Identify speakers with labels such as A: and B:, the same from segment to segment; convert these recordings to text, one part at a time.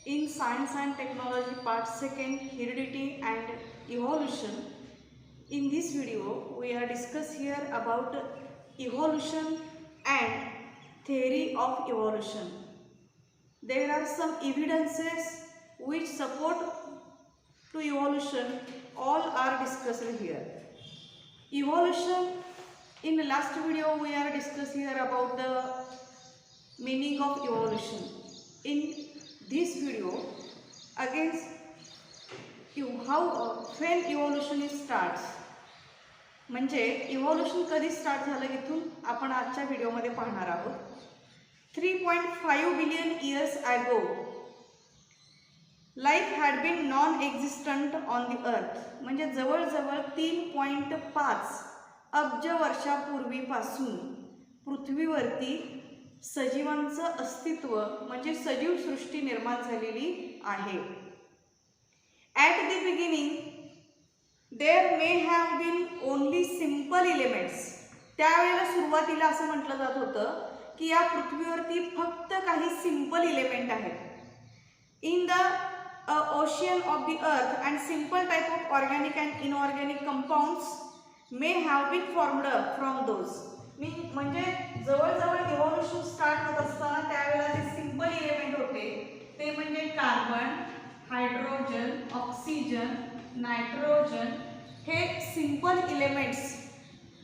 A: In Science and Technology Part 2, Heredity and Evolution. In this video, we are discuss here about evolution and theory of evolution. There are some evidences which support to evolution. All are discussed here. Evolution. In the last video, we are discussing here about the meaning of evolution. In this video, again, when evolution starts, म्हणजे evolution कधी start झालं इथून आपण आजच्या व्हिडिओमध्ये पाहणार आहोत. 3.5 billion years ago life had been non existent on the earth. म्हणजे जवळजवळ 3.5 अब्ज वर्षापूर्वीपासून पृथ्वीवरती सजीवांचं अस्तित्व म्हणजे सजीव सृष्टी निर्माण झालेली आहे. At the beginning there may have been only simple elements. त्यावेळेला सुरुवातीला असं म्हटलं जात होतं की या पृथ्वीवरती फक्त काही सिम्पल एलिमेंट आहेत. In the ocean of the earth and simple type of organic and inorganic compounds may have been formed from those. म्हणजे जवळजवळ इव्होल्यूशन स्टार्ट होत असताना त्यावेळेला जे सिम्पल एलिमेंट होते ते म्हणजे कार्बन, हायड्रोजन, ऑक्सिजन, नायट्रोजन हे सिम्पल एलिमेंट्स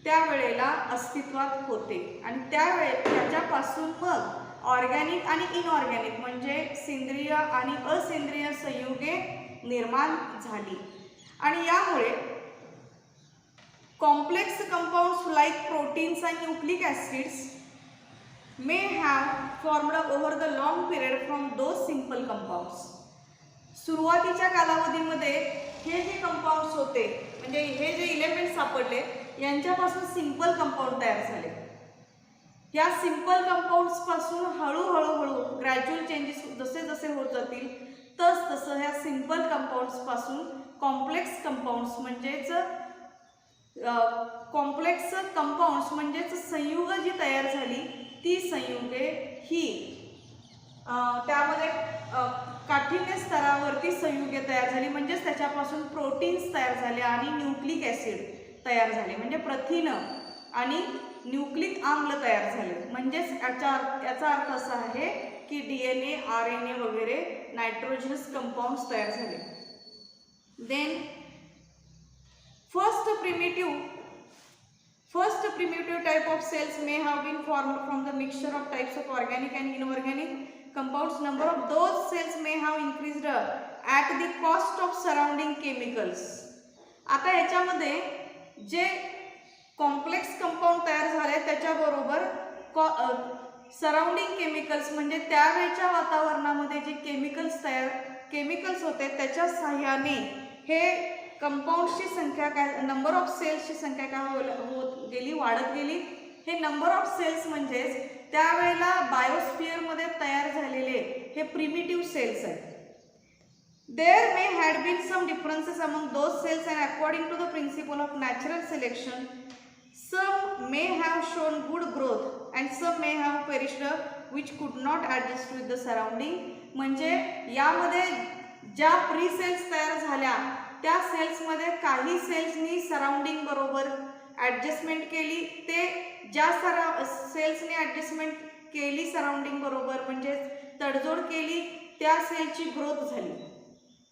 A: त्यावेळेला अस्तित्वात होते. आणि त्याच्यापासून मग ऑर्गॅनिक आणि इनऑर्गॅनिक म्हणजे सेंद्रिय आणि असेंद्रिय संयुगे निर्माण झाली. आणि यामुळे complex compounds like proteins and nucleic acids may have formed over the long period from those simple compounds. सुरुवातीच्या कालावधीमध्ये हे जे कंपाऊंड्स होते म्हणजे हे जे एलिमेंट सापडले यांच्यापासून सिंपल कंपाऊंड तयार झाले. या सिंपल कंपाऊंड्स पासून हळूहळू ग्रॅज्युअल चेंजेस जसे जसे होत जातील तसं ह्या सिंपल कंपाऊंड्स पासून कॉम्प्लेक्स कंपाऊंड्स म्हणजेच कॉम्प्लेक्स कंपाऊंड्स म्हणजेच संयुग जी तयार झाली ती संयुगे ही त्यामध्ये काठिण्य स्तरावरती संयुगे तयार झाली. म्हणजेच त्याच्यापासून प्रोटीन्स तयार झाले आणि न्यूक्लिक ॲसिड तयार झाले. म्हणजे प्रथिन आणि न्यूक्लिक आम्ल तयार झाले. म्हणजेच याचा अर्थ असा आहे की DNA, RNA वगैरे नायट्रोजनस कंपाऊंड्स तयार झाले. Then First primitive type of cells may have been formed from the mixture of types of organic and inorganic compounds. Number of those cells may have increased at the cost of surrounding chemicals. आता याच्यामध्ये जे complex compound तयार झाले त्याच्याबरोबर surrounding chemicals म्हणजे त्यावेळच्या वातावरणामध्ये जे केमिकल्स होते त्याच्या सहाय्याने हे कंपाऊंड्सची संख्या काय नंबर ऑफ सेल्सची संख्या काय होत गेली वाढत गेली. हे नंबर ऑफ सेल्स म्हणजेच त्यावेळेला बायोस्फिअरमध्ये तयार झालेले हे प्रिमिटिव्ह सेल्स आहेत. There may had been some differences among those cells and according to the principle of natural selection some may have shown good growth and some may have perished which could not adjust with the surrounding. म्हणजे यामध्ये ज्या pre cells तयार झाल्या त्या सेल्समध्ये काही सेल्सनी surrounding बरोबर adjustment केली. ते ज्या सेल्सनी ॲडजस्टमेंट केली सराउंडिंग बरोबर म्हणजे तडजोड केली त्या सेलची ग्रोथ झाली.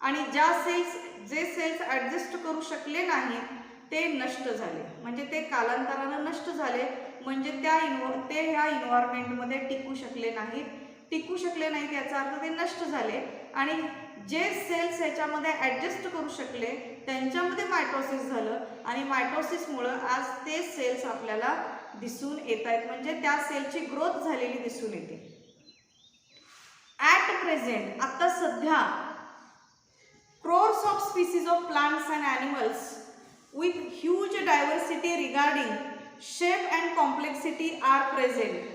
A: आणि जे सेल्स ॲडजस्ट करू शकले नाहीत ते नष्ट झाले. म्हणजे ते कालांतरानं नष्ट झाले. म्हणजे ते ह्या इन्व्हायरमेंटमध्ये टिकू शकले नाहीत याचा अर्थ ते नष्ट झाले. आणि जे सेल्स याच्यामध्ये ॲडजस्ट करू शकले त्यांच्यामध्ये मायटोसिस झालं आणि मायटोसिसमुळं आज ते सेल्स आपल्याला दिसून येत आहेत. म्हणजे त्या सेलची ग्रोथ झालेली दिसून येते. ॲट प्रेझेंट आता सध्या crores of species of plants and animals with huge diversity regarding shape and complexity are present.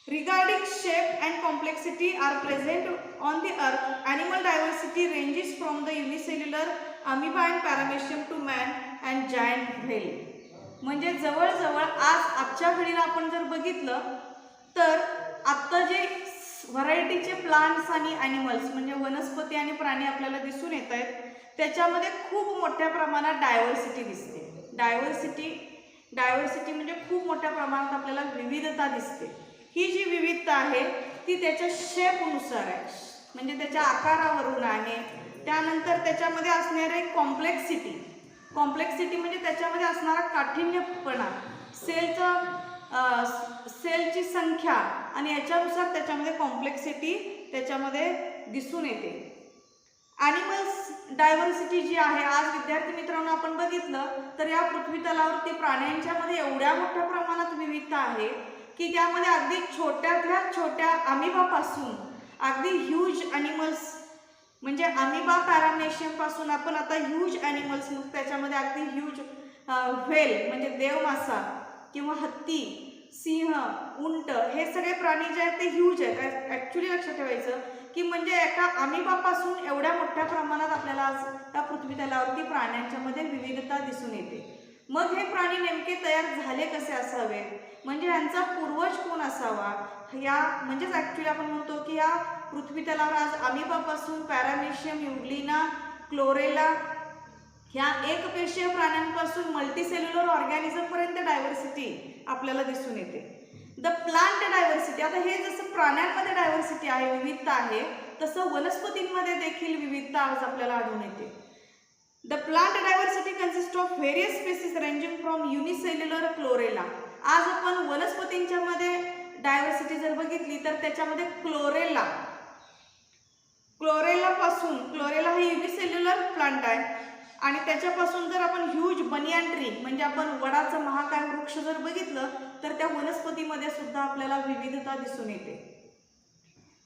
A: Regarding shape and complexity are present on the earth. Animal diversity ranges from the unicellular amoeba and paramecium to man and giant whale. म्हणजे जवळजवळ आजच्या घडीला आपण जर बघितलं तर आता जे व्हरायटीचे प्लांट्स आणि ॲनिमल्स म्हणजे वनस्पती आणि प्राणी आपल्याला दिसून येत आहेत. त्याच्यामध्ये खूप मोठ्या प्रमाणात डायव्हर्सिटी दिसते. डायव्हर्सिटी म्हणजे खूप मोठ्या प्रमाणात आपल्याला विविधता दिसते. ही जी विविधता आहे ती त्याच्या शेपनुसार आहे, म्हणजे त्याच्या आकारावरून आहे. त्यानंतर त्याच्यामध्ये असणारे कॉम्प्लेक्सिटी म्हणजे त्याच्यामध्ये असणारा काठिण्यपणा, सेलची संख्या आणि याच्यानुसार त्याच्यामध्ये कॉम्प्लेक्सिटी त्याच्यामध्ये दिसून येते. ॲनिमल्स डायव्हर्सिटी जी आहे, आज विद्यार्थी मित्रांनो आपण बघितलं तर या पृथ्वी तलावरती प्राण्यांच्यामध्ये एवढ्या मोठ्या प्रमाणात विविधता आहे की त्यामध्ये अगदी छोट्यातल्या छोट्या अमिबापासून अगदी ह्यूज ॲनिमल्स म्हणजे अमिबा पॅरामेशियम पासून आपण आता ह्यूज ॲनिमल्स, मग त्याच्यामध्ये अगदी ह्यूज व्हेल म्हणजे देवमासा किंवा हत्ती, सिंह, उंट, हे सगळे प्राणी जे आहेत ते ह्यूज आहेत. ॲक्च्युली लक्षात ठेवायचं की म्हणजे एका अमिबापासून एवढ्या मोठ्या प्रमाणात आपल्याला आज त्या पृथ्वी तलावरती प्राण्यांच्या मध्ये विविधता दिसून येते. मग हे प्राणी नेमके तयार झाले कसे असावेत, म्हणजे यांचा पूर्वज कोण असावा, या म्हणजेच ॲक्च्युली आपण म्हणतो की या पृथ्वी तलावर आज अमिबापासून पॅरामेशियम, युग्लिना, क्लोरेला ह्या एकपेशीय प्राण्यांपासून मल्टीसेल्युलर ऑर्गॅनिझमपर्यंत डायव्हर्सिटी आपल्याला दिसून येते. द प्लांट डायव्हर्सिटी, आता हे जसं प्राण्यांमध्ये डायव्हर्सिटी आहे, विविधता आहे, तसं वनस्पतींमध्ये देखील विविधता आज आपल्याला आढळून येते. The plant diversity consist of various species ranging from unicellular chlorella. आज आपण वनस्पतींच्या मध्ये डायव्हर्सिटी जर बघितली तर त्याच्यामध्ये क्लोरेला हा युनिसेल्युलर प्लांट आहे आणि त्याच्यापासून जर आपण ह्यूज बनियान ट्री म्हणजे आपण वडाचा महाकाय वृक्ष जर बघितलं तर त्या वनस्पतीमध्ये सुद्धा आपल्याला विविधता दिसून येते.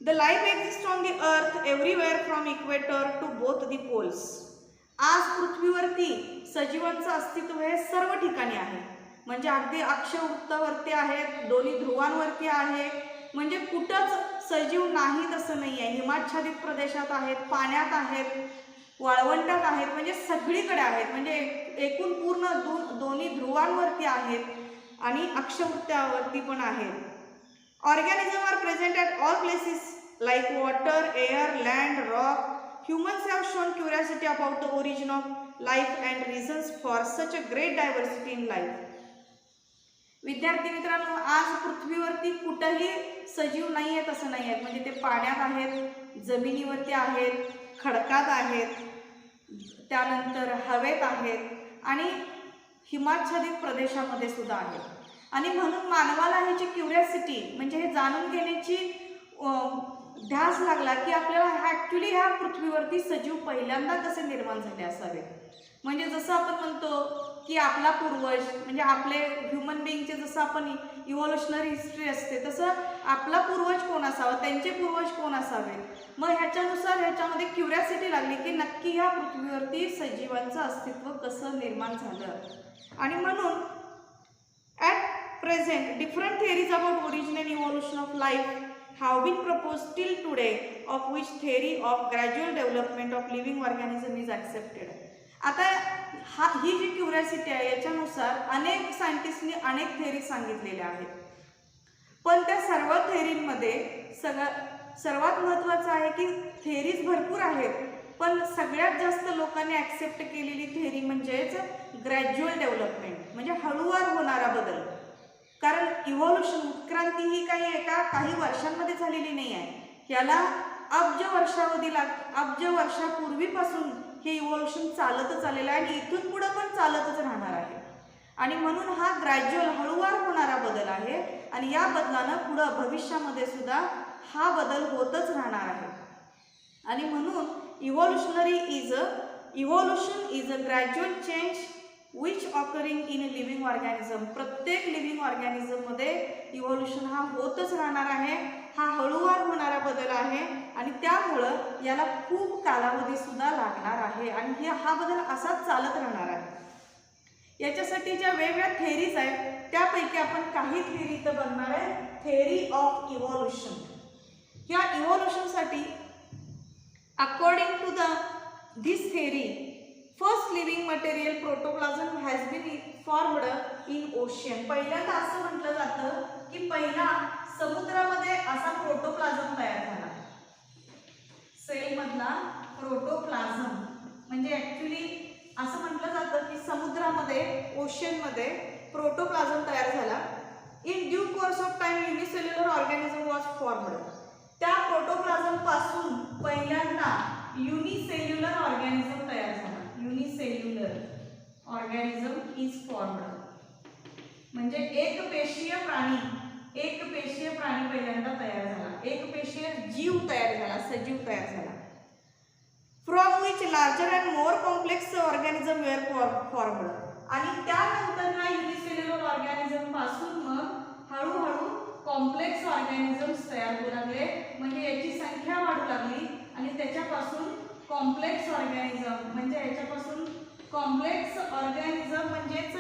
A: The life exist on the earth everywhere from equator to both the poles. आज पृथ्वीवरती सजीवांचं अस्तित्व हे सर्व ठिकाणी आहे, म्हणजे अगदी अक्षवृत्तावरती आहेत, दोन्ही ध्रुवांवरती आहे, म्हणजे कुठंच सजीव नाही तसं नाही आहे. हिमाच्छादित प्रदेशात आहेत, पाण्यात आहेत, वाळवंटात आहेत, म्हणजे सगळीकडे आहेत, म्हणजे एकूण पूर्ण दोन्ही ध्रुवांवरती आहेत आणि अक्षवृत्तावरती पण आहेत. Organism are present at all places like water, air, land, rock. Humans have shown curiosity about the origin of life and reasons for such a great diversity in life. विद्यार्थी मित्रांनो, आज पृथ्वीवरती कुठंही सजीव नाही आहेत असं नाही आहे, म्हणजे ते पाण्यात आहेत, जमिनीवरती आहेत, खडकात आहेत, त्यानंतर हवेत आहेत आणि हिमाच्छादित प्रदेशामध्ये सुद्धा आहेत. आणि म्हणून मानवाला ह्याची क्युरियोसिटी म्हणजे हे जाणून घेण्याची ध्यास लागला की आपल्याला ॲक्च्युली ह्या पृथ्वीवरती सजीव पहिल्यांदा कसे निर्माण झाले असावे. म्हणजे जसं आपण म्हणतो की आपला पूर्वज म्हणजे आपले ह्युमन बिईंगचे जसं आपण इव्होल्युशनरी हिस्ट्री असते तसं आपला पूर्वज कोण असावा, त्यांचे पूर्वज कोण असावे. मग ह्याच्यानुसार ह्याच्यामध्ये क्युरियोसिटी लागली की नक्की ह्या पृथ्वीवरती सजीवांचं अस्तित्व कसं निर्माण झालं. आणि म्हणून at present different theories about origin and evolution of life have been proposed till today, of which theory of gradual development of living organism is accepted. आता ही जी क्युरियोसिटी आहे याच्यानुसार अनेक सायंटिस्टनी अनेक थेअरी सांगितलेल्या आहेत, पण त्या सर्व थेअरीमध्ये सर्वात महत्त्वाचं आहे की थेअरीज भरपूर आहेत, पण सगळ्यात जास्त लोकांनी ॲक्सेप्ट केलेली थेअरी म्हणजेच ग्रॅज्युअल डेव्हलपमेंट म्हणजे हळूवार होणारा बदल. कारण इव्होल्युशन उत्क्रांती ही काही वर्षांमध्ये झालेली नाही आहे, याला अब्ज वर्षापूर्वीपासून हे इव्होल्युशन चालतच आलेलं आहे आणि इथून पुढं पण चालतच राहणार आहे. आणि म्हणून हा ग्रॅज्युअल हळूवार होणारा बदल आहे आणि या बदलानं पुढं भविष्यामध्ये सुद्धा हा बदल होतच राहणार आहे. आणि म्हणून evolution is a gradual change which occurring in a living organism. प्रत्येक लिव्हिंग ऑर्गॅनिझममध्ये इव्होल्युशन हा होतच राहणार आहे, हा हळूवार होणारा बदल आहे आणि त्यामुळं याला खूप कालावधी सुद्धा लागणार आहे आणि हा बदल असाच चालत राहणार आहे. याच्यासाठी ज्या वेगवेगळ्या थेअरीज आहेत त्यापैकी आपण काही थेअरी इथं बघणार आहे. Theory of evolution. या इव्होल्युशनसाठी according to this theory first living material protoplasm has been formed in ocean. पहिल्यांदा असं म्हटलं जातं की पहिला समुद्रामध्ये असा प्रोटोप्लाझम तयार झाला. सेल मधला प्रोटोप्लाझम म्हणजे ऍक्च्युली असं म्हटलं जातं की समुद्रामध्ये, ओशनमध्ये प्रोटोप्लाझम तयार झाला. In due course of time unicellular organism was formed. त्या प्रोटोप्लाझम पासून पहिल्यांदा युनिसेल्युलर ऑर्गॅनिझम तयार झाला. युनिसेल्युलर ऑर्गॅनिझम इज फॉर्मड म्हणजे एकपेशीय प्राणी पहिल्यांदा तयार झाला. एकपेशीय जीव तयार झाला, सजीव तयार झाला. From which larger and more complex organism were formed. आणि त्यानंतर ह्या युनिसेल्युलर ऑर्गॅनिझम पासून मग हळूहळू कॉम्प्लेक्स ऑर्गॅनिझम्स तयार होऊ लागले. म्हणजे याची संख्या वाढू लागली आणि त्याच्यापासून कॉम्प्लेक्स ऑर्गॅनिझम म्हणजे याच्यापासून कॉम्प्लेक्स ऑर्गॅनिझम म्हणजेच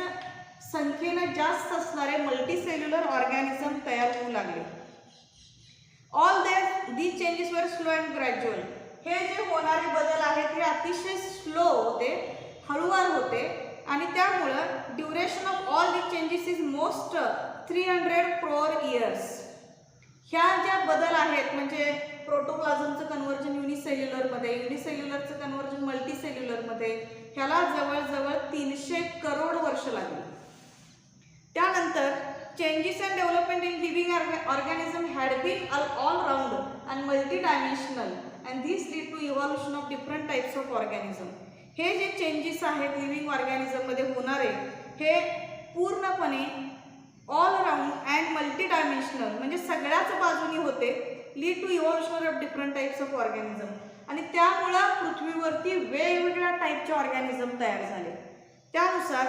A: संख्येने जास्त असणारे मल्टीसेल्युलर ऑर्गॅनिझम तयार होऊ लागले. All these changes were slow and gradual. हे जे होणारे बदल आहेत हे अतिशय स्लो होते, हळूवार होते आणि त्यामुळं duration of all these changes is most 300 crore years. ह्या ज्या बदल आहेत म्हणजे प्रोटोप्लाझमचं कन्व्हर्जन युनिसेल्युलरमध्ये, युनिसेल्युलरचं कन्व्हर्जन मल्टीसेल्युलरमध्ये, ह्याला जवळजवळ 300 करोड वर्ष लागली. त्यानंतर changes and development in living organism had been all round and multi dimensional and this lead to evolution of different types of organism. हे जे चेंजेस आहेत लिव्हिंग ऑर्गॅनिझममध्ये होणारे हे पूर्णपणे all round and multi dimensional म्हणजे सगळ्याच बाजूनी होते. Lead to evolution of different types of organism आणि त्यामुळं पृथ्वीवरती वेगवेगळ्या टाईपचे ऑर्गॅनिझम तयार झाले. त्यानुसार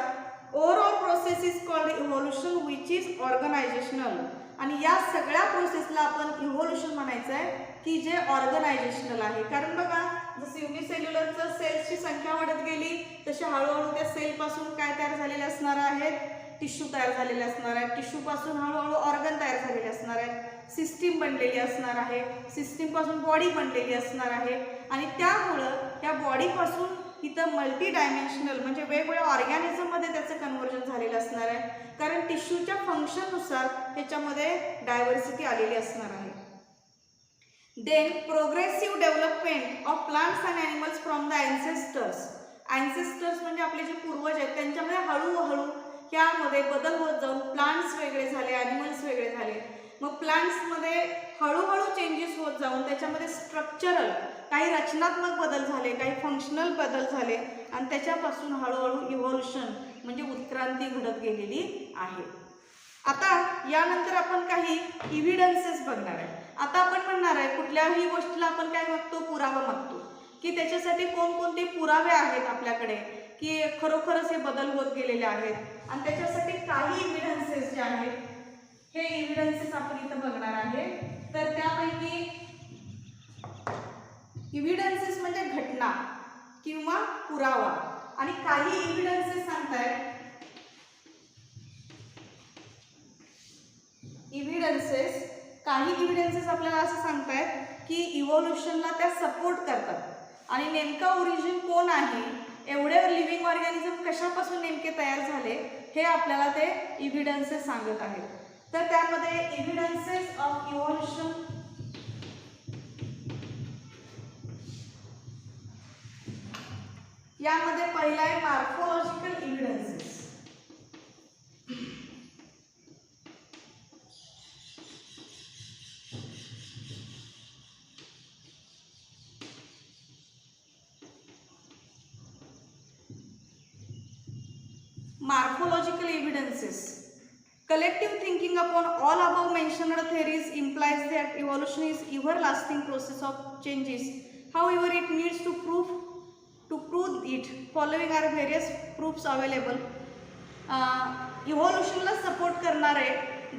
A: overall process is called evolution which is organisational. आणि या सगळ्या प्रोसेसला आपण इव्हॉल्युशन म्हणायचं आहे की जे ऑर्गनायझेशनल आहे. कारण बघा जसं युनिसेल्युलरचं सेल्सची संख्या वाढत गेली तसे हळूहळू त्या सेलपासून काय तयार झालेले असणार आहेत, टिश्यू तयार झालेले असणार आहेत. टिश्यूपासून हळूहळू ऑर्गन तयार झालेले असणार आहेत. सिस्टीम बनलेली असणार आहे. सिस्टीमपासून बॉडी बनलेली असणार आहे आणि त्यामुळं त्या बॉडीपासून इथं मल्टी डायमेन्शनल म्हणजे वेगवेगळ्या ऑर्गॅनिझममध्ये त्याचं कन्व्हर्जन झालेलं असणार आहे. कारण टिश्यूच्या फंक्शननुसार त्याच्यामध्ये डायव्हर्सिटी आलेली असणार आहे. Then progressive development of plants and animals from the ancestors. Ancestors म्हणजे आपले जे पूर्वज आहेत त्यांच्यामध्ये हळूहळू त्यामध्ये बदल होत जाऊन प्लांट्स वेगळे झाले, ॲनिमल्स वेगळे झाले. मग प्लांट्समध्ये हळूहळू चेंजेस होत जाऊन त्याच्यामध्ये स्ट्रक्चरल काही रचनात्मक बदल झाले, काही फंक्शनल बदल झाले आणि त्याच्यापासून हळूहळू इव्हॉल्युशन म्हणजे उत्क्रांती घडत गेलेली आहे. आता यानंतर आपण काही इव्हिडन्सेस बघणार आहे. आता आपण म्हणणार आहे कुठल्याही गोष्टीला आपण काय मागतो, पुरावा मागतो की त्याच्यासाठी कोणकोणते पुरावे आहेत आपल्याकडे की खरोखरच हे बदल होत गेलेले आहेत आणि त्याच्यासाठी काही इव्हिडन्सेस जे आहेत हे इव्हिडन्सेस आपण इथं बघणार आहे. तर त्यापैकी इव्हिडन्सेस म्हणजे घटना किंवा पुरावा आणि काही इव्हिडन्सेस सांगतायत काही इव्हिडन्सेस आपल्याला असं सांगतायत की इव्हॉल्युशनला त्या सपोर्ट करतात आणि नेमका ओरिजिन कोण आहे, एवढे लिव्हिंग ऑर्गॅनिझम कशापासून नेमके तयार झाले हे आपल्याला ते इव्हिडन्सेस सांगत आहेत. तर त्यामध्ये इव्हिडन्सेस ऑफ इव्हॉल्युशन यामध्ये पहिला आहे morphological evidences. Morphological evidences. Collective thinking upon all above mentioned theories implies that evolution is everlasting process of changes. However, it needs to prove it. Following are various proofs available. इव्हॉल्युशनला support करणारे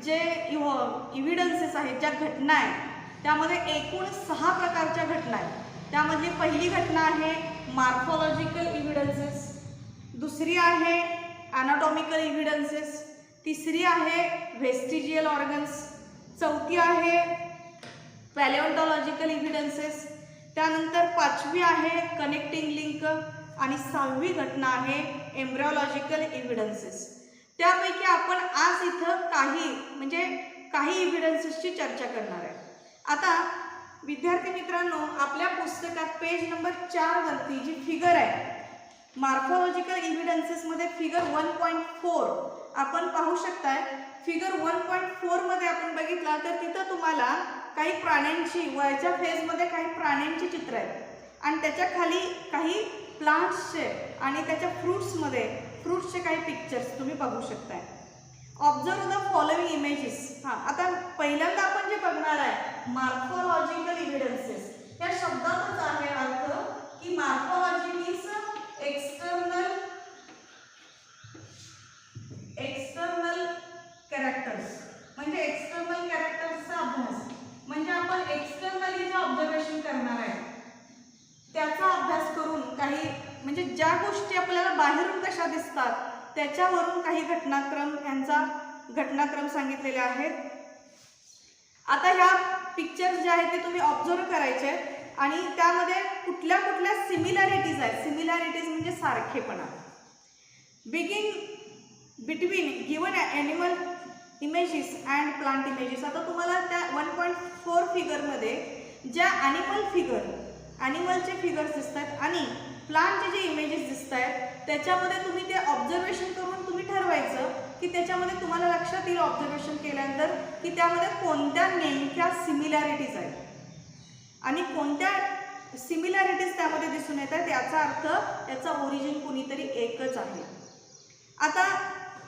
A: जे evidences आहेत, ज्या घटना आहेत त्यामध्ये एकूण 6 प्रकारच्या घटना आहेत. त्यामधली पहिली घटना आहे मॉर्फोलॉजिकल इव्हिडन्सेस, दुसरी आहे ॲनाटॉमिकल इव्हिडन्सेस, तिसरी आहे व्हेस्टिजियल ऑर्गन्स, चौथी आहे पॅलेओन्टॉलॉजिकल इव्हिडन्सेस, त्यानंतर 5वी आहे कनेक्टिंग लिंक आणि 6वी घटना आहे एम्ब्रिओलॉजिकल इव्हिडन्सेस. त्यापैकी आपण आज इथं काही इव्हिडन्सेसची चर्चा करणार आहे. आता विद्यार्थी मित्रांनो, आपल्या पुस्तकात पेज नंबर 4 वरती जी फिगर आहे मॉर्फोलॉजिकल इव्हिडन्सेस मध्ये फिगर 1.4 आपण पाहू शकताय. फिगर 1.4 मध्ये आपण बघितला तर तिथं तुम्हाला काही प्राण्यांची वरच्या फेजमध्ये काही प्राण्यांची चित्र आहेत आणि त्याच्या खाली काही प्लांट्सचे आणि त्याच्या फ्रुट्सचे काही पिक्चर्स तुम्ही बघू शकताय. Observe the following images. आता पहिल्यांदा आपण जे बघणार आहे मॉर्फोलॉजिकल इव्हिडन्सेस, या शब्दातच आहे अर्थ की मॉर्फोलॉजी मीन्स एक्सटर्नल कॅरेक्टर्स, म्हणजे एक्सटर्नल कॅरेक्टर्सचा अभ्यास. म्हणजे आपण एक्सटर्नली जे ऑब्झर्वेशन करणार आहे त्याचा अभ्यास करून काही म्हणजे ज्या गोष्टी आपल्याला बाहेरून कशा दिसतात त्याच्यावरून काही घटनाक्रम सांगितलेले आहेत. आता ह्या पिक्चर्स जे आहेत ते तुम्ही ऑब्झर्व करायचे आहेत आणि त्यामध्ये कुठल्या कुठल्या सिमिलॅरिटीज आहेत. सिमिलॅरिटीज म्हणजे सारखेपणा. Between given animal images and plant images. आता तुम्हाला त्या 1.4 फिगरमध्ये ज्या ॲनिमलचे फिगर्स दिसत आहेत आणि प्लांटचे जे इमेजेस दिसत आहेत त्याच्यामध्ये तुम्ही ते ऑब्झर्वेशन करून तुम्ही ठरवायचं की त्याच्यामध्ये तुम्हाला लक्षात येईल ऑब्झर्वेशन केल्यानंतर की त्यामध्ये कोणत्या नेमक्या सिमिलॅरिटीज आहेत आणि कोणत्या सिमिलॅरिटीज त्यामध्ये दिसून येत आहेत. याचा अर्थ त्याचा ओरिजिन कोणीतरी एकच आहे. आता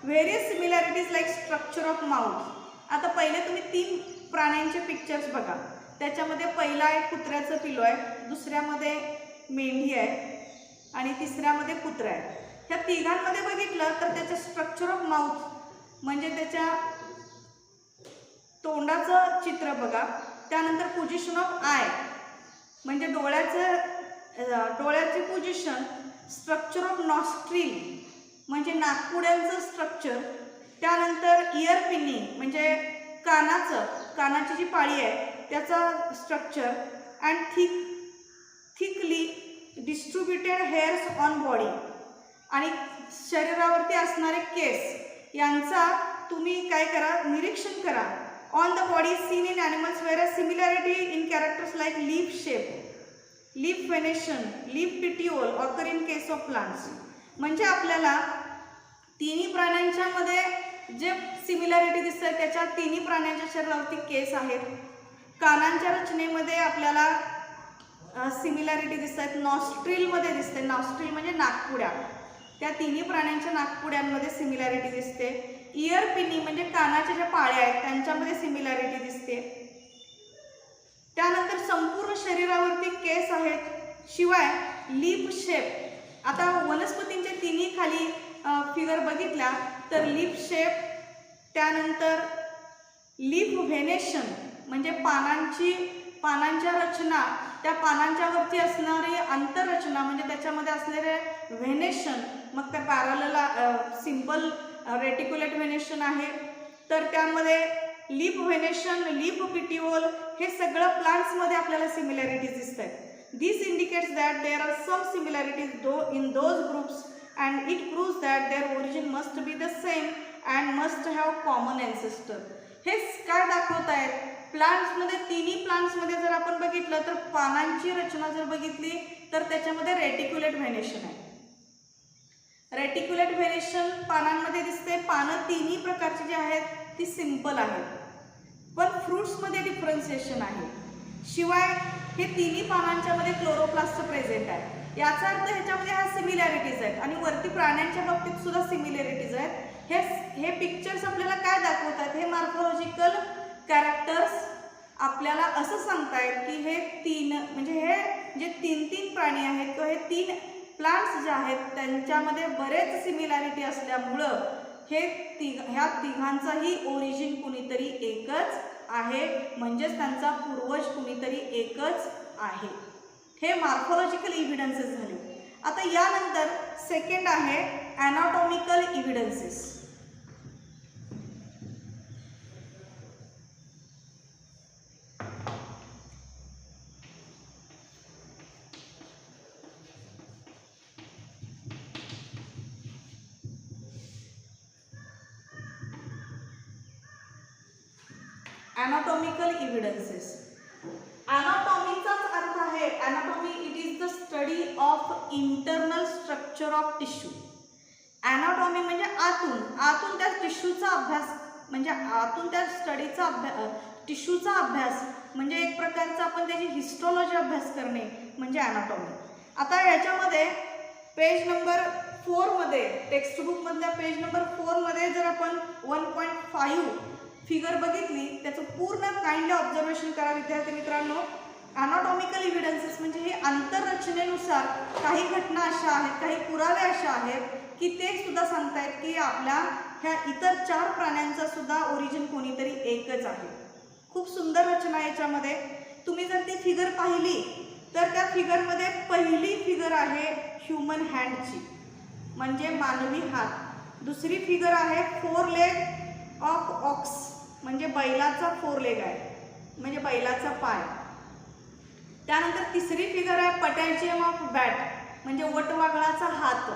A: various similarities like structure of mouth. आता पहिले तुम्ही 3 प्राण्यांचे पिक्चर्स बघा. त्याच्यामध्ये पहिला आहे कुत्र्याचं पिल्लू आहे, दुसऱ्यामध्ये मेंढी आहे आणि तिसऱ्यामध्ये कुत्रा आहे. ह्या तिघांमध्ये बघितलं तर त्याचं स्ट्रक्चर ऑफ माउथ म्हणजे त्याच्या तोंडाचं चित्र बघा. त्यानंतर पोझिशन ऑफ आय म्हणजे डोळ्याची पोझिशन. स्ट्रक्चर ऑफ नॉस्ट्रिल म्हणजे नाकपुड्यांचं स्ट्रक्चर. त्यानंतर इयर पिनिंग म्हणजे कानाची जी पाळी आहे त्याचा structure. And thickly distributed hairs on body आणि शरीरावरती असणारे केस यांचा तुम्ही काय करा निरीक्षण करा. On the body seen in animals where a similarity in characters like leaf shape, leaf venation, leaf petiole occur in case of plants. म्हणजे आपल्याला तिन्ही प्राण्यांच्या मध्ये जे सिमिलॅरिटी दिसतात त्याच्या तिन्ही प्राण्यांच्या शरीरावरती केस आहेत. कानांच्या रचनेमध्ये आपल्याला सिमिलॅरिटी दिसतात. नॉस्ट्रिलमध्ये दिसते, नॉस्ट्रिल म्हणजे नाकपुड्या, त्या तिन्ही प्राण्यांच्या नाकपुड्यांमध्ये सिमिलॅरिटी दिसते. इयर पिनी म्हणजे कानाच्या ज्या पाळ्या आहेत त्यांच्यामध्ये सिमिलॅरिटी दिसते. त्यानंतर संपूर्ण शरीरावरती केस आहेत. शिवाय लीफ शेप. आता वनस्पतींचे तिन्ही खाली फिगर बघितल्या तर लीफ शेप, त्यानंतर लीफ व्हेनेशन म्हणजे पानांच्या रचना, त्या पानांच्या वरती असणारी आंतररचना म्हणजे त्याच्यामध्ये असलेले व्हेनेशन, मग त्या पॅरलल सिंपल रेटिक्युलेट व्हेनेशन आहे. तर त्यामध्ये लीफ व्हेनेशन, लीफ पिटिओल हे सगळं प्लांट्समध्ये आपल्याला सिमिलॅरिटीज दिसत आहेत. This indicates that there are some similarities in those groups and it proves that their origin must be the same and must have common ancestor. हे काय दाखवत आहेत प्लांट्समध्ये, तिन्ही प्लांट्समध्ये जर आपण बघितलं तर पानांची रचना जर बघितली तर त्याच्यामध्ये रेटिक्युलेट व्हेनेशन आहे. रेटिक्युलेट व्हेनेशन पानांमध्ये दिसते. पानं तिन्ही प्रकारची जी आहेत ती सिंपल आहेत, पण फ्रुट्समध्ये डिफरन्सिएशन आहे. शिवाय हे तिन्ही पानांच्या मध्ये क्लोरोप्लास्ट प्रेझेंट आहे. याचा अर्थ ह्याच्यामध्ये ह्या सिमिलॅरिटीज आहेत आणि वरती प्राण्यांच्या बाबतीत सुद्धा सिमिलॅरिटीज आहेत. हे पिक्चर्स आपल्याला काय दाखवतात, हे मॉर्फोलॉजिकल कॅरेक्टर्स आपल्याला असं सांगतायत की हे म्हणजे हे जे 3 प्राणी आहेत किंवा हे 3 प्लांट्स जे आहेत त्यांच्यामध्ये बरेच सिमिलॅरिटी असल्यामुळं ह्या तिघांचाही ओरिजिन कुणीतरी एकच आहे, म्हणजेच त्यांचा पूर्वज कुणीतरी एकच आहे. हे मॉर्फोलॉजिकल इव्हिडन्सेस झाले. आता यानंतर सेकंड आहे anatomical evidences. Anatomical evidences of internal structure of tissue. Anatomy म्हणजे आतून त्या टिश्यूचा अभ्यास, म्हणजे आतून त्या स्टडीचा अभ्यास, टिश्यूचा अभ्यास, म्हणजे एक प्रकारचा आपण त्याची हिस्टॉलॉजी अभ्यास करणे म्हणजे ॲनाटॉमी. आता याच्यामध्ये पेज नंबर 4 मध्ये, टेक्स्टबुकमधल्या पेज नंबर 4 मध्ये जर आपण 1.5 फिगर बघितली, त्याचं पूर्ण काइंडली ऑब्झर्वेशन करा विद्यार्थी मित्रांनो. ॲनाटॉमिकल इव्हिडन्सेस म्हणजे हे आंतररचनेनुसार काही घटना अशा आहेत, काही पुरावे अशा आहेत की ते सुद्धा सांगतायत की आपल्या ह्या इतर 4 प्राण्यांचा सुद्धा ओरिजिन कोणीतरी एकच आहे. खूप सुंदर रचना याच्यामध्ये. तुम्ही जर ती फिगर पाहिली तर त्या फिगरमध्ये पहिली फिगर आहे ह्युमन हँडची, म्हणजे मानवी हात. दुसरी फिगर आहे 4 लेग ऑफ ऑक्स, म्हणजे बैलाचा 4 लेग आहे, म्हणजे बैलाचा पाय. त्यानंतर तिसरी फिगर आहे पटॅजियम ऑफ बॅट, म्हणजे वटवाघळाचा हात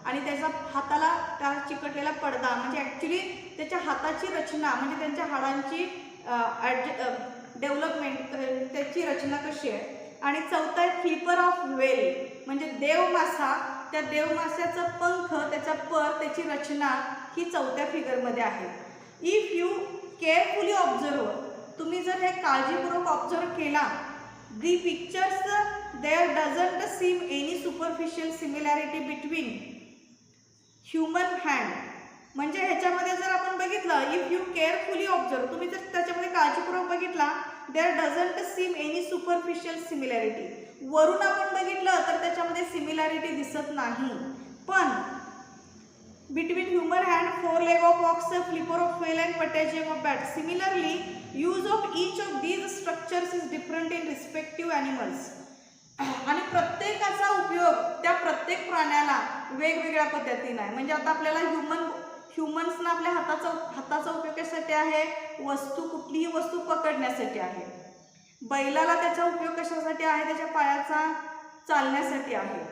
A: आणि त्याचा हाताला त्या चिकटलेला पडदा, म्हणजे ॲक्च्युली त्याच्या हाताची रचना, म्हणजे त्यांच्या हाडांची डेव्हलपमेंट, त्याची रचना कशी आहे. आणि चौथा आहे फ्लिपर ऑफ व्हेल, म्हणजे देवमासा, त्या देवमासाचा पंख, त्याचा पर, त्याची रचना ही चौथ्या फिगरमध्ये आहे. इफ यू केअरफुली ऑब्झर्व, तुम्ही जर हे काळजीपूर्वक ऑब्झर्व केला, the pictures there doesn't seem any superficial similarity between human hand, म्हणजे ह्याच्यामध्ये जर आपण बघितलं, इफ यू केअरफुली ऑब्झर्व, तुम्ही जर त्याच्यामध्ये काळजीपूर्वक बघितला, there doesn't seem any superficial similarity, वरून आपण बघितलं तर त्याच्यामध्ये सिमिलॅरिटी दिसत नाही. पण between human hand, 4 leg of ox, flipper of whale and patagium of bat. Similarly use of each of these structures is different in respective animals. आणि प्रत्येकाचा उपयोग त्या प्रत्येक प्राण्याला वेगवेगळ्या पद्धतीने आहे. म्हणजे आता आपल्याला ह्युमन्सना आपल्या हाताचा उपयोग कशासाठी आहे, कुठलीही वस्तू पकडण्यासाठी आहे. बैलाला त्याचा उपयोग कशासाठी आहे, त्याच्या पायाचा चालण्यासाठी आहे.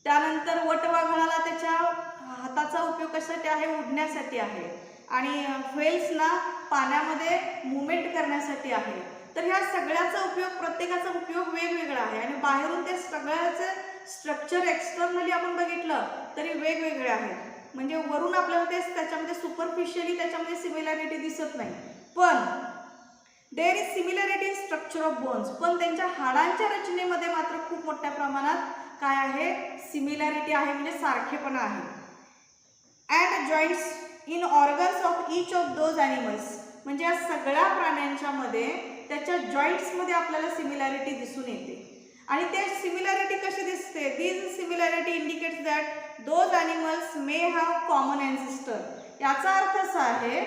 A: त्यानंतर वटवाघळाला त्याच्या हाताचा उपयोग कशासाठी आहे, उडण्यासाठी आहे. आणि व्हेल्सना पाण्यामध्ये मुवमेंट करण्यासाठी आहे. तर ह्या सगळ्याचा उपयोग, प्रत्येकाचा उपयोग वेगवेगळा आहे. आणि बाहेरून ते सगळ्याचं स्ट्रक्चर एक्सटर्नली आपण बघितलं तरी वेगवेगळे आहेत. म्हणजे वरून आपल्याला ते त्याच्यामध्ये सुपरफिशियली त्याच्यामध्ये सिमिलॅरिटी दिसत नाही, पण there is similarity in structure of bones, पण त्यांच्या हाडांच्या रचनेमध्ये मात्र खूप मोठ्या प्रमाणात काय आहे, सिमिलॅरिटी आहे, म्हणजे सारखेपणा आहे. And joints in organs of each of those animals, म्हणजे या सगळ्या प्राण्यांच्या मध्ये त्याच्या जॉईंट्समध्ये आपल्याला सिमिलॅरिटी दिसून येते. आणि ते सिमिलॅरिटी कशी दिसते, these similarity indicates that those animals may have common ancestor. याचा अर्थ असा आहे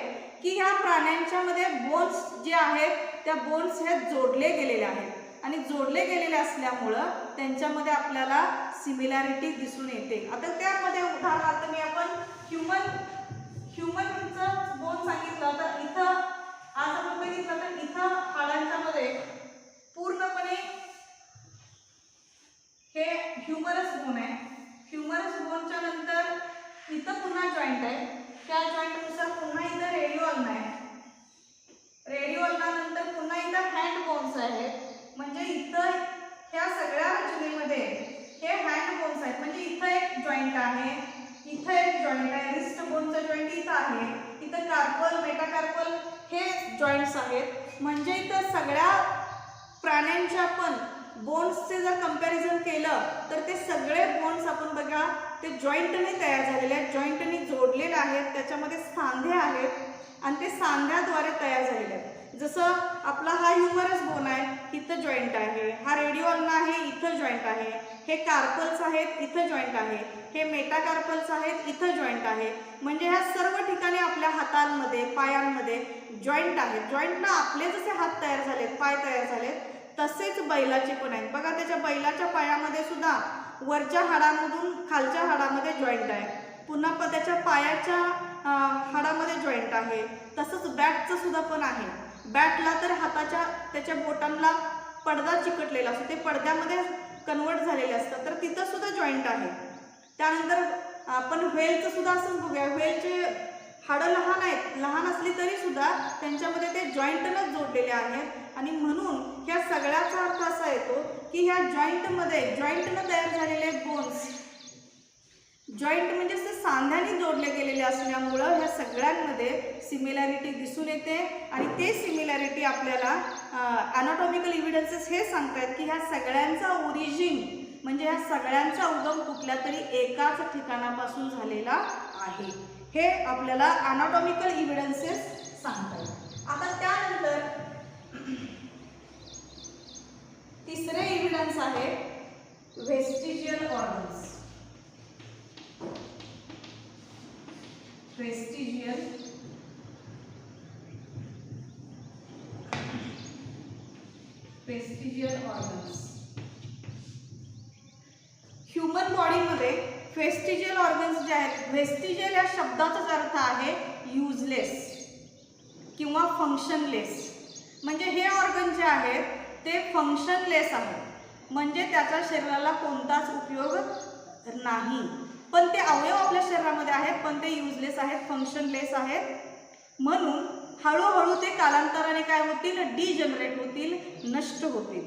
A: की ह्या प्राण्यांच्या मध्ये बोन्स जे आहेत त्या बोन्स हे जोडले गेलेले आहेत, आणि जोडले गेलेले असल्यामुळं त्यांच्यामध्ये आपल्याला सिमिलॅरिटी दिसून येते. आता त्यामध्ये उदाहरणार्थ मी आपण ह्युमनचं बोन सांगितलं, तर इथं आज आपण बघितलं तर इथं हाडांच्या मध्ये पूर्णपणे हे ह्युमरस बोन आहे. ह्युमरस बोनच्या नंतर इथं पुन्हा जॉईंट आहे, त्या जॉईंटनुसार पुन्हा इथं रेडिओल्ना आहे. रेडिओल्ना नंतर पुन्हा इथं हँड बोन्स आहेत, म्हणजे इथं ह्या सगळ्या रचनेमध्ये हे हँड बोन्स आहेत. म्हणजे इथं एक जॉईंट आहे, इथं एक जॉईंट आहे, रिस्ट बोनचं जॉईंट इथं आहे, इथं कार्पल, मेटाकार्पल हे जॉईंट्स आहेत. म्हणजे इथं सगळ्या प्राण्यांच्या आपण बोन्सचे जर कंपॅरिझन केलं तर ते सगळे बोन्स आपण बघा ते जॉईंटने तयार झालेले आहेत, जॉईंटने जोडलेले आहेत, त्याच्यामध्ये सांधे आहेत आणि ते सांध्याद्वारे तयार झालेले आहेत. जसं आपला हा ह्युमरस बोन आहे, इथं जॉईंट आहे, हा रेडिओल्ना आहे, इथं जॉईंट आहे, हे कार्पल्स आहेत, इथं जॉईंट आहे, हे मेटाकार्पल्स आहेत, इथं जॉईंट आहे. म्हणजे ह्या सर्व ठिकाणी आपल्या हातांमध्ये, पायांमध्ये जॉईंट आहेत. जॉईंटना आपले जसे हात तयार झालेत, पाय तयार झालेत, तसेच बैलाचे पण आहेत. बघा त्याच्या बैलाच्या पायामध्ये सुद्धा वरच्या हाडामधून खालच्या हाडामध्ये जॉईंट आहे, पुन्हा त्याच्या पायाच्या हाडामध्ये जॉईंट आहे. तसंच बॅटचं सुद्धा पण आहे. बॅटला तर हाताच्या त्याच्या बोटांना पडदा चिकटलेला असतो, ते पडद्यामध्ये कन्वर्ट झालेले असतात, तर तिथं सुद्धा जॉईंट आहे. त्यानंतर आपण व्हेलचं सुद्धा असंच बघूया. व्हेलचे हाडं लहान आहेत, लहान असली तरी सुद्धा त्यांच्यामध्ये ते जॉईंटनच जोडलेले आहेत. आणि म्हणून ह्या सगळ्याचा अर्थ असा येतो की ह्या जॉईंटमध्ये जॉईंटनं तयार झालेले बोन्स, जॉईंट म्हणजे ते सांध्याने जोडले गेलेले असल्यामुळं ह्या सगळ्यांमध्ये सिमिलॅरिटी दिसून येते आणि ते सिमिलॅरिटी आपल्याला अनाटॉमिकल इव्हिडन्सेस हे सांगतात की ह्या सगळ्यांचा ओरिजिन म्हणजे ह्या सगळ्यांचा उगम कुठल्या तरी एकाच ठिकाणापासून झालेला आहे, हे आपल्याला अनाटॉमिकल इव्हिडन्सेस सांगतात. आता त्यानंतर तिसरे इव्हिडन्स आहे व्हेस्टिजियल ऑर्गन्स. व्हेस्टिजियल ऑर्गन्स. ह्युमन बॉडीमध्ये व्हेस्टिजियल ऑर्गन्स जे आहेत, व्हेस्टिजियल या शब्दाचाच अर्थ आहे युजलेस किंवा फंक्शनलेस. म्हणजे हे ऑर्गन जे आहेत ते फंक्शनलेस आहेत, म्हणजे त्याच्या शरीराला कोणताच उपयोग नाही. पण ते अवयव आपल्या शरीरामध्ये आहेत पण ते युजलेस आहेत, फंक्शनलेस आहेत. म्हणून हळूहळू ते कालांतराने काय होतील, डिजनरेट होतील, नष्ट होतील.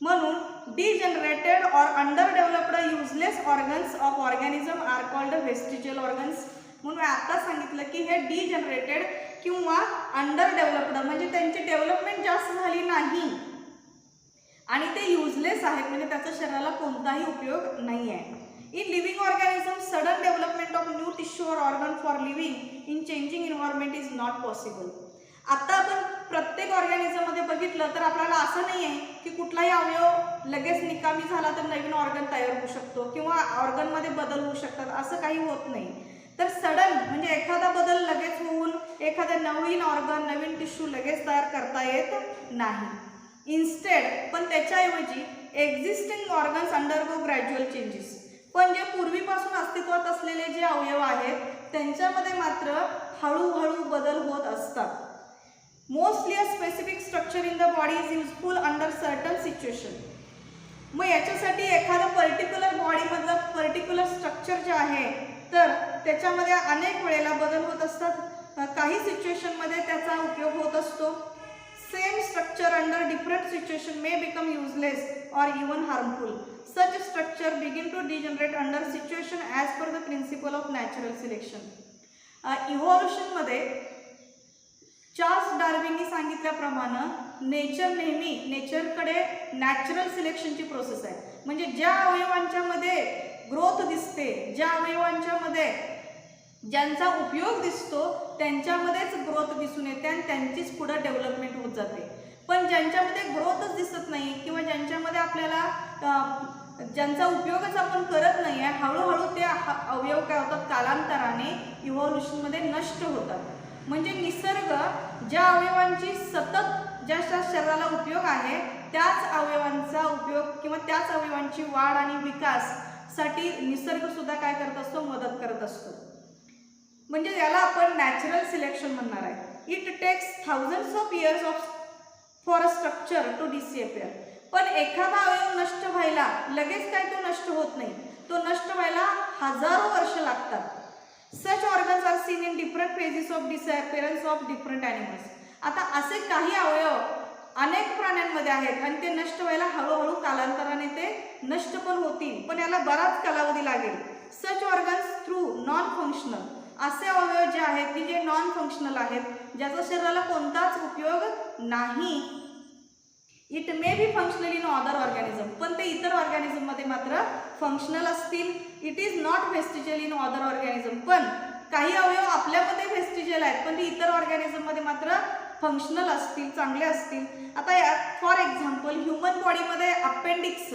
A: म्हणून डिजनरेटेड और under developed useless organs of organism are called vestigial organs. म्हणून आता सांगितलं की हे डिजनरेटेड किंवा अंडर डेव्हलप्ड म्हणजे त्यांची डेव्हलपमेंट जास्त झाली नाही आणि ते युजलेस आहेत, म्हणजे त्याचा शरीराला कोणताही उपयोग नाही आहे. In living organisms, sudden development of new tissue or organ for living in changing environment is not possible. आता आपण प्रत्येक ऑर्गॅनिझममध्ये बघितलं तर आपल्याला असं नाही आहे की कुठलाही अवयव लगेच निकामी झाला तर नवीन ऑर्गन तयार होऊ शकतो किंवा ऑर्गनमध्ये बदल होऊ शकतात, असं काही होत नाही. तर सडन म्हणजे एखादा बदल लगेच होऊन एखाद्या नवीन ऑर्गन नवीन टिश्यू लगेच तयार करता येत नाही. इन्स्टेड पण त्याच्याऐवजी existing organs undergo gradual changes. पण जे पूर्वीपासून अस्तित्वात असलेले जे अवयव आहेत त्यांच्यामध्ये मात्र हळूहळू बदल होत असतात. Mostly a specific structure in the body is useful under certain situation. मग याच्यासाठी एखादं पर्टिक्युलर बॉडीमधलं पर्टिक्युलर स्ट्रक्चर जे आहे तर त्याच्यामध्ये अनेक वेळेला बदल होत असतात. काही सिच्युएशनमध्ये त्याचा उपयोग होत असतो. Same structure under different situation may become useless or even harmful. Such structure begin to degenerate under situation as per the principle of natural selection. Evolution मध्ये चार्ल्स डार्विननी सांगितल्याप्रमाणे नेचर नेहमी नेचरकडे नॅचरल सिलेक्शनची प्रोसेस आहे. म्हणजे ज्या अवयवांच्या मध्ये ग्रोथ दिसते, ज्या अवयवांच्या मध्ये ज्यांचा उपयोग दिसतो त्यांच्यामध्येच ग्रोथ दिसून येते आणि त्यांचीच पुढे डेव्हलपमेंट होत जाते. पण ज्यांच्यामध्ये ग्रोथच दिसत नाही किंवा ज्यांच्यामध्ये आपल्याला ज्यांचा उपयोगच आपण करत नाही आहे हळूहळू ते अवयव काय होतात कालांतराने इव्हॉल्युशनमध्ये नष्ट होतात. म्हणजे निसर्ग ज्या अवयवांची सतत ज्या शरीराला उपयोग आहे त्याच अवयवांचा उपयोग किंवा त्याच अवयवांची वाढ आणि विकाससाठी निसर्ग सुद्धा काय करत असतो, मदत करत असतो. म्हणजे याला आपण नॅचरल सिलेक्शन म्हणणार आहे. It takes thousands of years of for a structure to disappear. पण एखादा अवयव नष्ट व्हायला लगेच काय तो नष्ट होत नाही, तो नष्ट व्हायला हजारो वर्ष लागतात. Such organs are seen in different phases of disappearance of different animals. आता असे काही अवयव अनेक प्राण्यांमध्ये आहेत आणि ते नष्ट व्हायला हळूहळू कालांतराने ते नष्ट पण होतील, पण याला बराच कालावधी लागेल. सच ऑर्गन्स थ्रू नॉन फंक्शनल, असे अवयव जे आहेत की जे नॉन फंक्शनल आहेत, ज्याचा शरीराला कोणताच उपयोग नाही. It may be functional in other organism, पण ते इतर ऑर्गॅनिझममध्ये मात्र फंक्शनल असतील. It is not vestigial in other organism, पण काही अवयव आपल्यामध्ये व्हेस्टिजियल आहेत पण ते इतर ऑर्गॅनिझममध्ये मात्र फंक्शनल असतील, चांगले असतील. आता फॉर एक्झाम्पल ह्युमन बॉडीमध्ये अपेंडिक्स,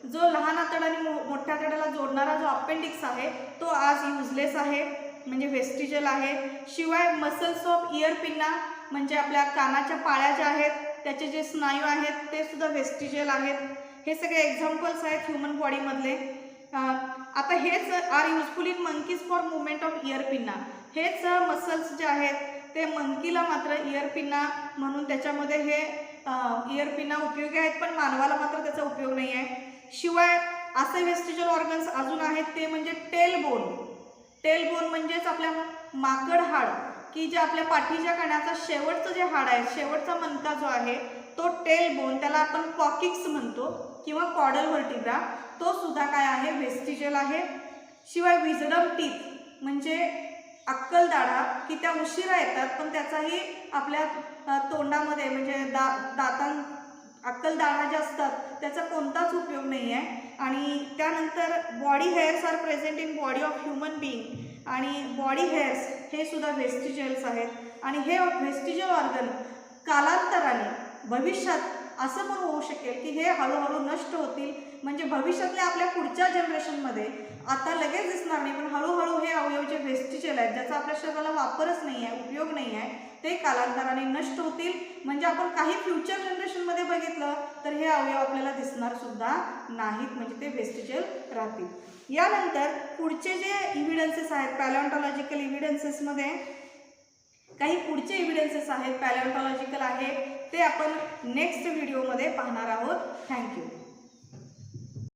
A: जो लहान आतड आणि मोठ्या आतड्याला जोडणारा जो अपेंडिक्स आहे तो आज युजलेस आहे, म्हणजे व्हेस्टिजियल आहे. शिवाय मसल्स ऑफ इयर पिन्ना म्हणजे आपल्या कानाच्या पाळ्या ज्या आहेत त्याचे जे स्नायू आहेत ते सुद्धा व्हेस्टिजियल आहेत. हे सगळे एक्झाम्पल्स आहेत ह्युमन बॉडीमधले. आता हेच are useful in monkeys for movement of ear pinna. हेच मसल्स जे आहेत ते मंकीला मात्र इयर पिन्ना म्हणून त्याच्यामध्ये हे इयर पिन्ना उपयोगी आहेत, पण मानवाला मात्र त्याचा उपयोग नाही आहे. शिवाय असे व्हेस्टिजियल ऑर्गन्स अजून आहेत ते म्हणजे टेल बोन. टेल बोन म्हणजेच आपल्या माकड हाड, की जे आपल्या पाठीच्या कण्याचा शेवटचं जे हाड आहे, शेवटचा मणका जो आहे तो टेल बोन, त्याला आपण कॉकिक्स म्हणतो किंवा कॉडल व्हर्टिब्रा, तो सुद्धा काय आहे, व्हेस्टिजियल आहे. शिवाय विजडम टीथ म्हणजे अक्कलदाढा, की त्या उशिरा येतात पण त्याचाही आपल्या तोंडामध्ये म्हणजे दातां अक्कलदाढा ज्या असतात त्याचा कोणताच उपयोग नाही आहे. आणि त्यानंतर body hairs are present in body of human being, आणि बॉडी हेअर्स हे सुद्धा व्हेस्टिजियल्स आहेत. आणि हे व्हेस्टिजियल ऑर्गन कालांतराने भविष्यात असं पण होऊ शकेल की हे हळूहळू नष्ट होतील, म्हणजे भविष्यातल्या आपल्या पुढच्या जनरेशनमध्ये आता लगेच दिसणार नाही, पण हळूहळू हे अवयव जे व्हेस्टिजियल आहेत, ज्याचा आपल्या शरीराला वापरच नाही आहे, उपयोग नाही आहे, ते कालांतराने नष्ट होतील. म्हणजे आपण काही फ्युचर जनरेशनमध्ये बघितलं तर हे अवयव आपल्याला दिसणार सुद्धा नाहीत, म्हणजे ते व्हेस्टिजियल राहतील. यानंतर पुढचे जे इव्हिडन्सेस आहेत पॅलिओन्टॉलॉजिकल इव्हिडन्सेसमध्ये, काही पुढचे इव्हिडन्सेस आहेत पॅलिओन्टॉलॉजिकल आहे, ते आपण नेक्स्ट व्हिडिओमध्ये पाहणार आहोत. थँक्यू.